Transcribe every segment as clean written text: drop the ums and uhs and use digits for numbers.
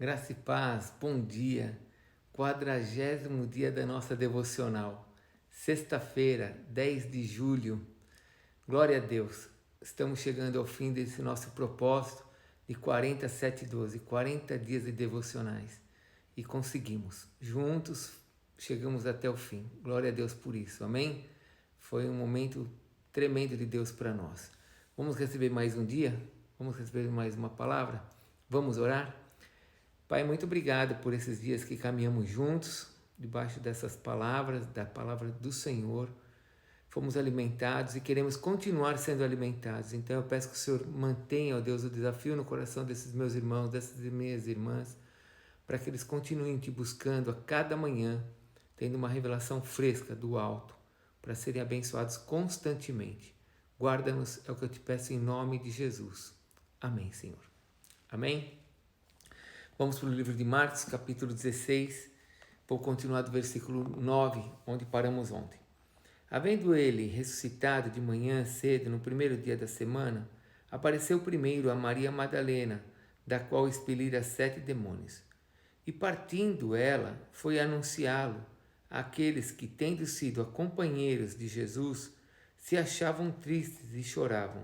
Graça e paz, bom dia, 40º dia da nossa devocional, sexta-feira, 10 de julho, glória a Deus, estamos chegando ao fim desse nosso propósito de 40, 7, 12, 40 dias de devocionais e conseguimos, juntos chegamos até o fim, glória a Deus por isso, amém? Foi um momento tremendo de Deus para nós. Vamos receber mais um dia? Vamos receber mais uma palavra? Vamos orar? Pai, muito obrigado por esses dias que caminhamos juntos, debaixo dessas palavras, da palavra do Senhor. Fomos alimentados e queremos continuar sendo alimentados. Então eu peço que o Senhor mantenha, ó Deus, o desafio no coração desses meus irmãos, dessas minhas irmãs, para que eles continuem te buscando a cada manhã, tendo uma revelação fresca do alto, para serem abençoados constantemente. Guarda-nos, é o que eu te peço em nome de Jesus. Amém, Senhor. Amém? Vamos para o livro de Marcos, capítulo 16. Vou continuar do versículo 9, onde paramos ontem. Havendo ele ressuscitado de manhã cedo, no primeiro dia da semana, apareceu primeiro a Maria Madalena, da qual expelira 7 demônios. E partindo ela, foi anunciá-lo àqueles que, tendo sido companheiros de Jesus, se achavam tristes e choravam.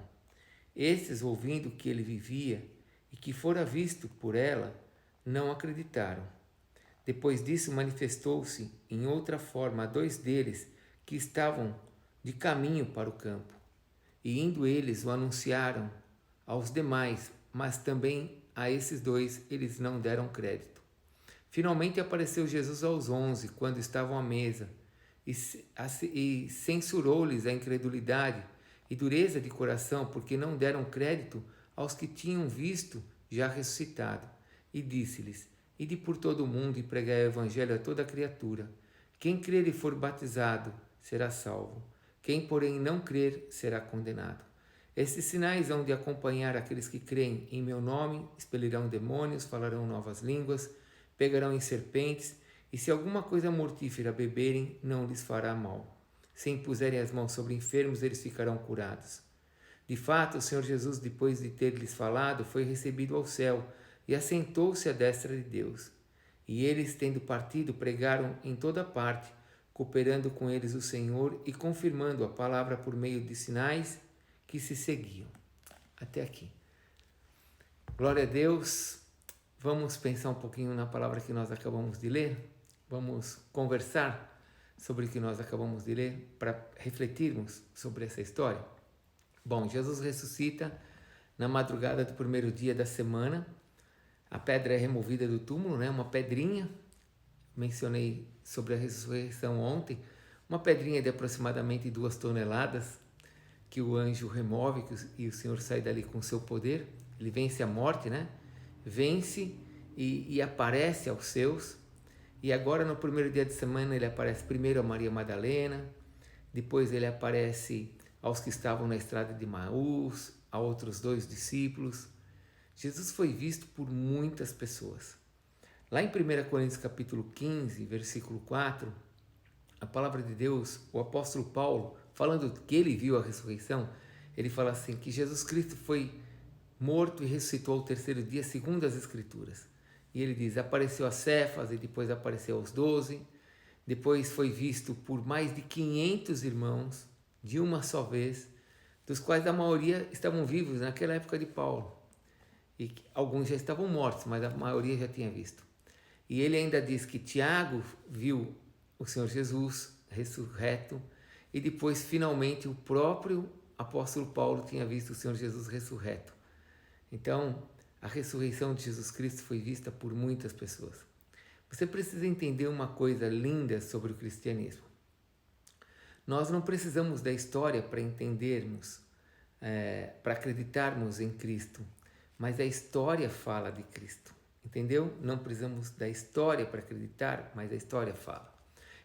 Estes, ouvindo que ele vivia e que fora visto por ela, não acreditaram. Depois disso, manifestou-se em outra forma a 2 deles que estavam de caminho para o campo. E indo eles o anunciaram aos demais, mas também a esses 2 eles não deram crédito. Finalmente apareceu Jesus aos 11, quando estavam à mesa, e censurou-lhes a incredulidade e dureza de coração, porque não deram crédito aos que tinham visto já ressuscitado. E disse-lhes: Ide por todo o mundo e pregai o evangelho a toda criatura. Quem crer e for batizado será salvo. Quem, porém, não crer será condenado. Estes sinais hão de acompanhar aqueles que creem em meu nome: expelirão demônios, falarão novas línguas, pegarão em serpentes, e se alguma coisa mortífera beberem, não lhes fará mal. Se impuserem as mãos sobre enfermos, eles ficarão curados. De fato, o Senhor Jesus, depois de ter lhes falado, foi recebido ao céu e assentou-se à destra de Deus. E eles, tendo partido, pregaram em toda parte, cooperando com eles o Senhor e confirmando a palavra por meio de sinais que se seguiam. Até aqui. Glória a Deus. Vamos pensar um pouquinho na palavra que nós acabamos de ler? Vamos conversar sobre o que nós acabamos de ler para refletirmos sobre essa história? Bom, Jesus ressuscita na madrugada do primeiro dia da semana. A pedra é removida do túmulo, né? Uma pedrinha. Mencionei sobre a ressurreição ontem. Uma pedrinha de aproximadamente 2 toneladas que o anjo remove e o Senhor sai dali com seu poder. Ele vence a morte, né? Vence e aparece aos seus. E agora no primeiro dia de semana ele aparece primeiro a Maria Madalena, depois ele aparece aos que estavam na estrada de Emaús, a outros 2 discípulos. Jesus foi visto por muitas pessoas. Lá em 1 Coríntios capítulo 15, versículo 4, a palavra de Deus, o apóstolo Paulo, falando que ele viu a ressurreição, ele fala assim, que Jesus Cristo foi morto e ressuscitou ao 3º dia, segundo as Escrituras. E ele diz, apareceu a Cefas e depois apareceu aos 12, depois foi visto por mais de 500 irmãos, de uma só vez, dos quais a maioria estavam vivos naquela época de Paulo. E alguns já estavam mortos, mas a maioria já tinha visto. E ele ainda diz que Tiago viu o Senhor Jesus ressurreto e depois, finalmente, o próprio apóstolo Paulo tinha visto o Senhor Jesus ressurreto. Então, a ressurreição de Jesus Cristo foi vista por muitas pessoas. Você precisa entender uma coisa linda sobre o cristianismo. Nós não precisamos da história para entendermos, para acreditarmos em Cristo, mas a história fala de Cristo, entendeu? Não precisamos da história para acreditar, mas a história fala.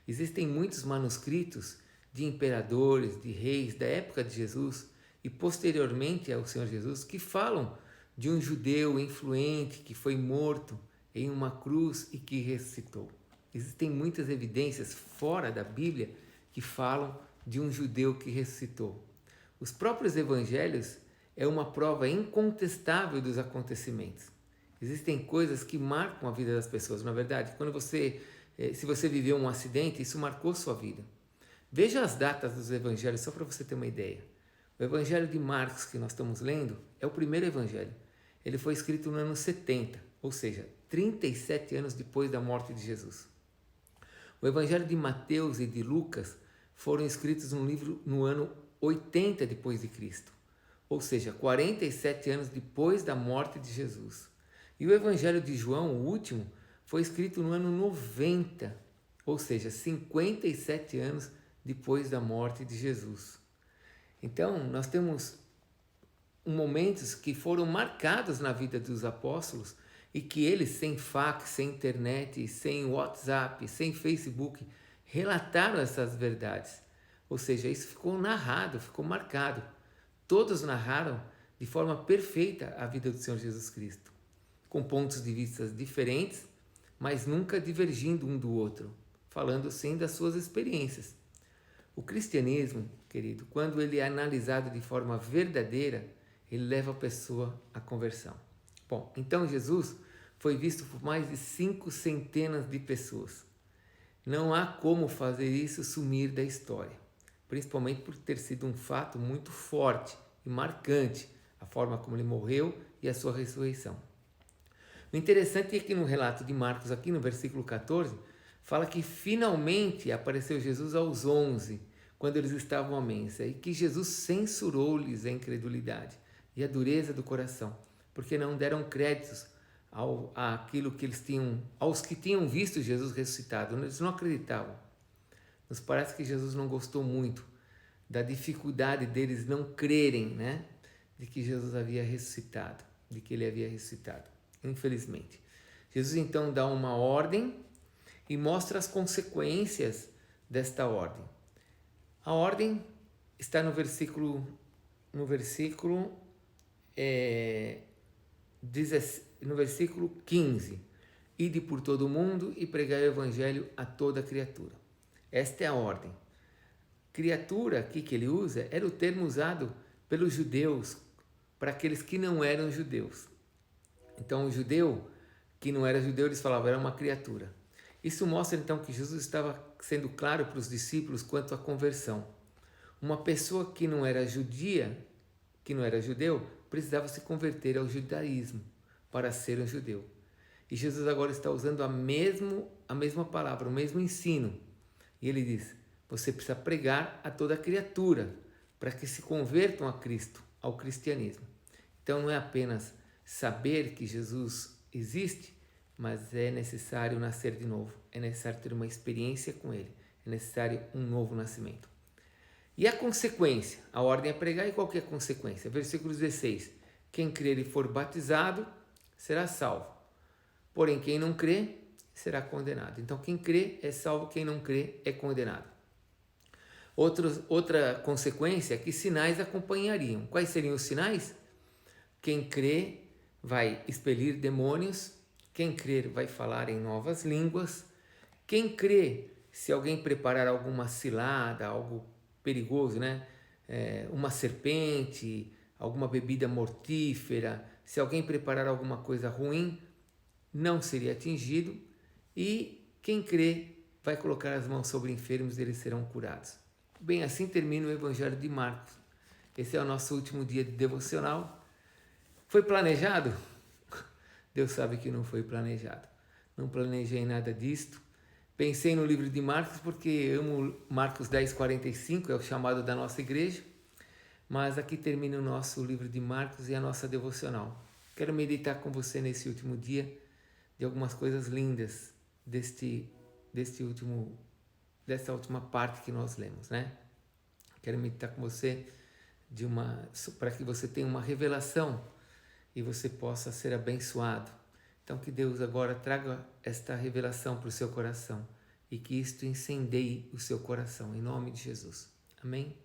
Existem muitos manuscritos de imperadores, de reis da época de Jesus e posteriormente ao Senhor Jesus que falam de um judeu influente que foi morto em uma cruz e que ressuscitou. Existem muitas evidências fora da Bíblia que falam de um judeu que ressuscitou. Os próprios evangelhos é uma prova incontestável dos acontecimentos. Existem coisas que marcam a vida das pessoas, na verdade. Se você viveu um acidente, isso marcou sua vida. Veja as datas dos evangelhos, só para você ter uma ideia. O evangelho de Marcos, que nós estamos lendo, é o primeiro evangelho. Ele foi escrito no ano 70, ou seja, 37 anos depois da morte de Jesus. O evangelho de Mateus e de Lucas foram escritos no ano 80 depois de Cristo, ou seja, 47 anos depois da morte de Jesus. E o evangelho de João, o último, foi escrito no ano 90, ou seja, 57 anos depois da morte de Jesus. Então, nós temos momentos que foram marcados na vida dos apóstolos e que eles, sem fax, sem internet, sem WhatsApp, sem Facebook, relataram essas verdades. Ou seja, isso ficou narrado, ficou marcado. Todos narraram de forma perfeita a vida do Senhor Jesus Cristo, com pontos de vista diferentes, mas nunca divergindo um do outro, falando sim das suas experiências. O cristianismo, querido, quando ele é analisado de forma verdadeira, ele leva a pessoa à conversão. Bom, então Jesus foi visto por mais de 5 centenas de pessoas. Não há como fazer isso sumir da história, principalmente por ter sido um fato muito forte e marcante, a forma como ele morreu e a sua ressurreição. O interessante é que no relato de Marcos, aqui no versículo 14, fala que finalmente apareceu Jesus aos 11, quando eles estavam à mesa, e que Jesus censurou-lhes a incredulidade e a dureza do coração, porque não deram créditos àquilo que eles tinham, aos que tinham visto Jesus ressuscitado. Eles não acreditavam. Nos parece que Jesus não gostou muito da dificuldade deles não crerem, né, de que Jesus havia ressuscitado, de que ele havia ressuscitado. Infelizmente. Jesus então dá uma ordem e mostra as consequências desta ordem. A ordem está no versículo 15. Ide por todo o mundo e pregai o evangelho a toda criatura. Esta é a ordem. Criatura aqui que ele usa era o termo usado pelos judeus para aqueles que não eram judeus. Então o judeu que não era judeu, eles falavam, era uma criatura. Isso mostra então que Jesus estava sendo claro para os discípulos quanto à conversão. Uma pessoa que não era judia, que não era judeu, precisava se converter ao judaísmo para ser um judeu. E Jesus agora está usando a mesma palavra, o mesmo ensino. E ele diz, você precisa pregar a toda criatura para que se convertam a Cristo, ao cristianismo. Então não é apenas saber que Jesus existe, mas é necessário nascer de novo, é necessário ter uma experiência com Ele, é necessário um novo nascimento. E a consequência? A ordem é pregar, e qual que é a consequência? Versículo 16, quem crer e for batizado será salvo, porém quem não crê será condenado. Então quem crê é salvo, quem não crê é condenado. Outra consequência é que sinais acompanhariam. Quais seriam os sinais? Quem crê vai expelir demônios, quem crer vai falar em novas línguas, quem crê, se alguém preparar alguma cilada, algo perigoso, né? Uma serpente, alguma bebida mortífera, se alguém preparar alguma coisa ruim, não seria atingido, e quem crê vai colocar as mãos sobre enfermos e eles serão curados. Bem, assim termina o Evangelho de Marcos. Esse é o nosso último dia de devocional. Foi planejado? Deus sabe que não foi planejado. Não planejei nada disto. Pensei no livro de Marcos porque amo Marcos 10:45, é o chamado da nossa igreja. Mas aqui termina o nosso livro de Marcos e a nossa devocional. Quero meditar com você nesse último dia de algumas coisas lindas dessa última parte que nós lemos, né? Quero meditar com você para que você tenha uma revelação e você possa ser abençoado. Então que Deus agora traga esta revelação para o seu coração e que isto incendeie o seu coração, em nome de Jesus. Amém?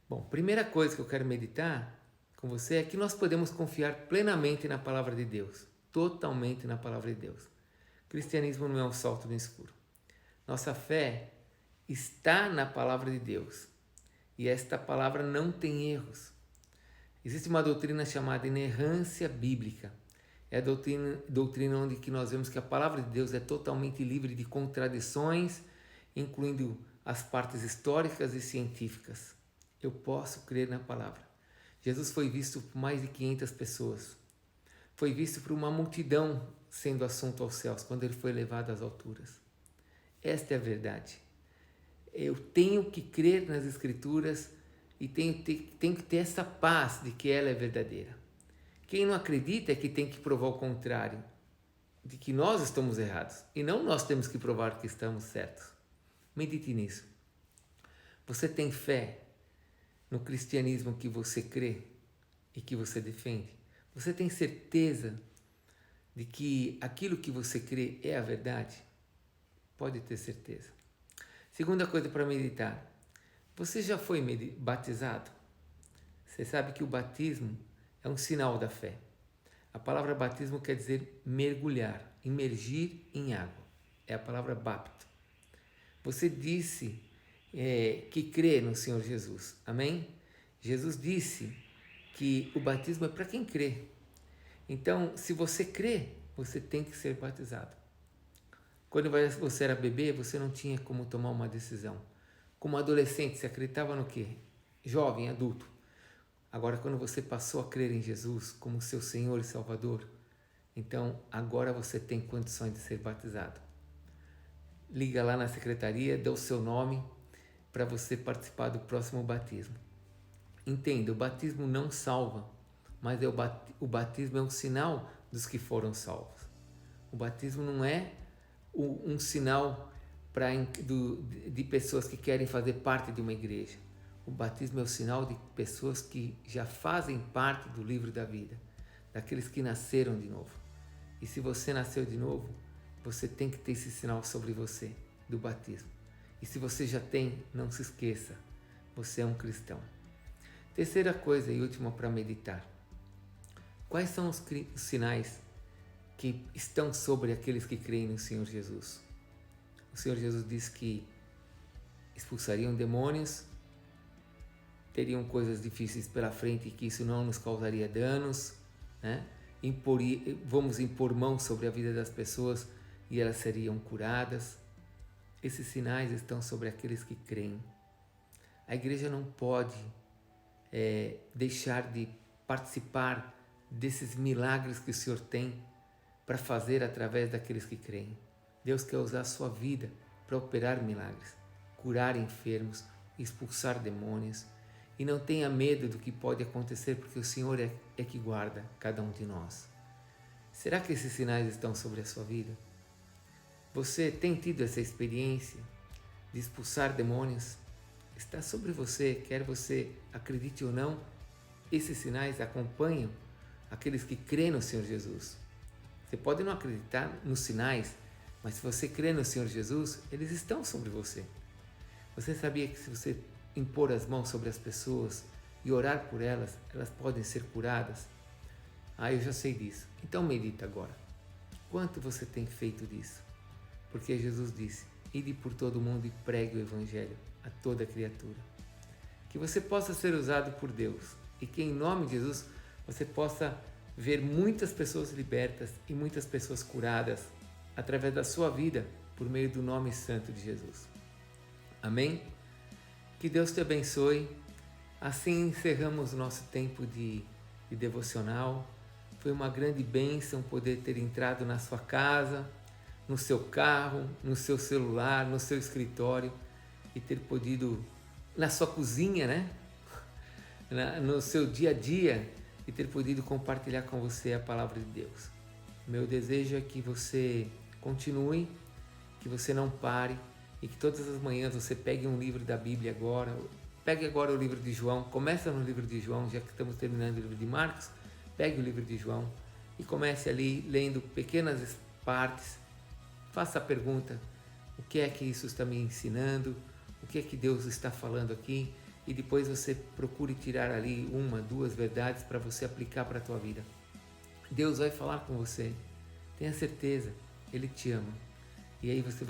Bom, primeira coisa que eu quero meditar com você é que nós podemos confiar plenamente na palavra de Deus, totalmente na palavra de Deus. O cristianismo não é um salto no escuro. Nossa fé está na palavra de Deus e esta palavra não tem erros. Existe uma doutrina chamada inerrância bíblica. É a doutrina onde que nós vemos que a palavra de Deus é totalmente livre de contradições, incluindo as partes históricas e científicas. Eu posso crer na palavra. Jesus foi visto por mais de 500 pessoas. Foi visto por uma multidão sendo assunto aos céus quando ele foi levado às alturas. Esta é a verdade. Eu tenho que crer nas Escrituras e tenho que ter essa paz de que ela é verdadeira. Quem não acredita é que tem que provar o contrário, de que nós estamos errados e não nós temos que provar que estamos certos. Medite nisso. Você tem fé no cristianismo que você crê e que você defende? Você tem certeza de que aquilo que você crê é a verdade? Pode ter certeza. Segunda coisa para meditar. Você já foi batizado? Você sabe que o batismo é um sinal da fé. A palavra batismo quer dizer mergulhar, imergir em água. É a palavra bapto. Você disse que crê no Senhor Jesus. Amém? Jesus disse que o batismo é para quem crê. Então, se você crê, você tem que ser batizado. Quando você era bebê, você não tinha como tomar uma decisão. Como adolescente, você acreditava no quê? Jovem, adulto. Agora, quando você passou a crer em Jesus como seu Senhor e Salvador, então agora você tem condições de ser batizado. Liga lá na secretaria, dê o seu nome para você participar do próximo batismo. Entenda, o batismo não salva, mas o batismo é um sinal dos que foram salvos. O batismo não é um sinal de pessoas que querem fazer parte de uma igreja. O batismo é o sinal de pessoas que já fazem parte do livro da vida, daqueles que nasceram de novo. E se você nasceu de novo, você tem que ter esse sinal sobre você, do batismo. E se você já tem, não se esqueça, você é um cristão. Terceira coisa e última para meditar. Quais são os sinais que estão sobre aqueles que creem no Senhor Jesus? O Senhor Jesus disse que expulsariam demônios, teriam coisas difíceis pela frente e que isso não nos causaria danos, né? Vamos impor mãos sobre a vida das pessoas e elas seriam curadas. Esses sinais estão sobre aqueles que creem. A igreja não pode deixar de participar desses milagres que o Senhor tem para fazer através daqueles que creem. Deus quer usar a sua vida para operar milagres, curar enfermos, expulsar demônios. E não tenha medo do que pode acontecer, porque o Senhor é que guarda cada um de nós. Será que esses sinais estão sobre a sua vida? Você tem tido essa experiência de expulsar demônios? Está sobre você, quer você acredite ou não, esses sinais acompanham aqueles que creem no Senhor Jesus. Você pode não acreditar nos sinais, mas se você crê no Senhor Jesus, eles estão sobre você. Você sabia que se você impor as mãos sobre as pessoas e orar por elas, elas podem ser curadas? Eu já sei disso. Então medita agora. Quanto você tem feito disso? Porque Jesus disse, ide por todo mundo e pregue o Evangelho a toda criatura. Que você possa ser usado por Deus e que em nome de Jesus você possa ver muitas pessoas libertas e muitas pessoas curadas através da sua vida por meio do nome santo de Jesus. Amém? Que Deus te abençoe. Assim encerramos o nosso tempo de devocional. Foi uma grande bênção poder ter entrado na sua casa, no seu carro, no seu celular, no seu escritório e ter podido, na sua cozinha, né? No seu dia a dia e ter podido compartilhar com você a palavra de Deus. Meu desejo é que você continue, que você não pare, e que todas as manhãs você pegue um livro da Bíblia agora, pegue agora o livro de João, começa no livro de João, já que estamos terminando o livro de Marcos, pegue o livro de João e comece ali lendo pequenas partes, faça a pergunta, o que é que isso está me ensinando, o que é que Deus está falando aqui, e depois você procure tirar ali 1, 2 verdades para você aplicar para a tua vida. Deus vai falar com você, tenha certeza, Ele te ama. E aí você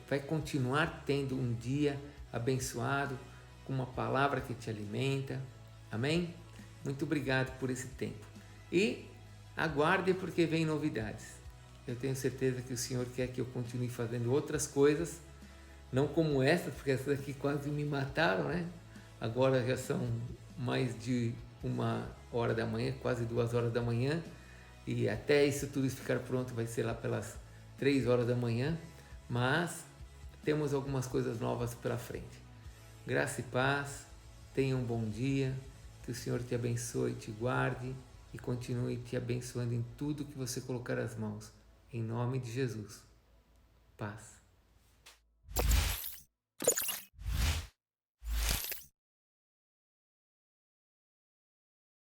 vai continuar tendo um dia abençoado, com uma palavra que te alimenta. Amém? Muito obrigado por esse tempo. E Aguarde porque vem novidades. Eu tenho certeza que o Senhor quer que eu continue fazendo outras coisas, não como essas, porque essas aqui quase me mataram, né? Agora já são mais de 1h da manhã, quase 2h da manhã, e até isso tudo ficar pronto vai ser lá pelas 3h da manhã, mas temos algumas coisas novas pela frente. Graça e paz, tenha um bom dia, que o Senhor te abençoe, te guarde e continue te abençoando em tudo que você colocar as mãos. Em nome de Jesus. Paz.